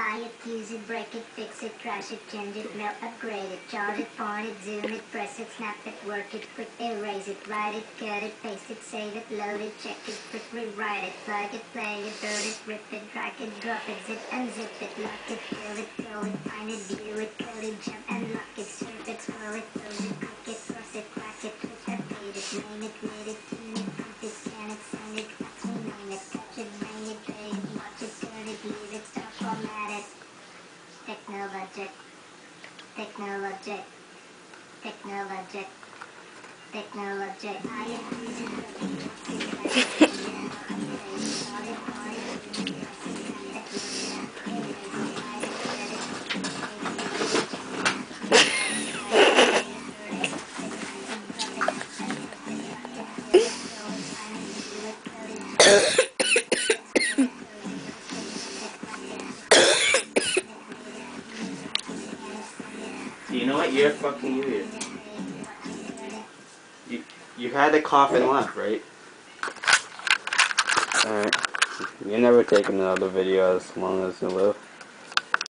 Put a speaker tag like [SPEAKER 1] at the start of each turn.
[SPEAKER 1] Buy it, use it, break it, fix it, crash it, change it, melt, upgrade it, chart it, point it, zoom it, press it, snap it, work it, quick erase it, write it, cut it, paste it, save it, load it, check it, quick rewrite it, plug it, play it, burn it, rip it, drag it, drop it, zip and zip it, lock it, fill it, throw it, find it, view it, code it, jump and lock it, surf it, scroll it, close it, click it, cross it, crack it, twitch, update it, name it, read it, tune it, print it, scan it, send it, fax, rename it, touch it, bring it, trade it, watch it, turn it, leave it, start, format it. Technologic, technologic, technologic, technologic.
[SPEAKER 2] You know what? You're a fucking idiot. You had a cough and laugh, right?
[SPEAKER 3] Alright. You're never taking another video as long as you live.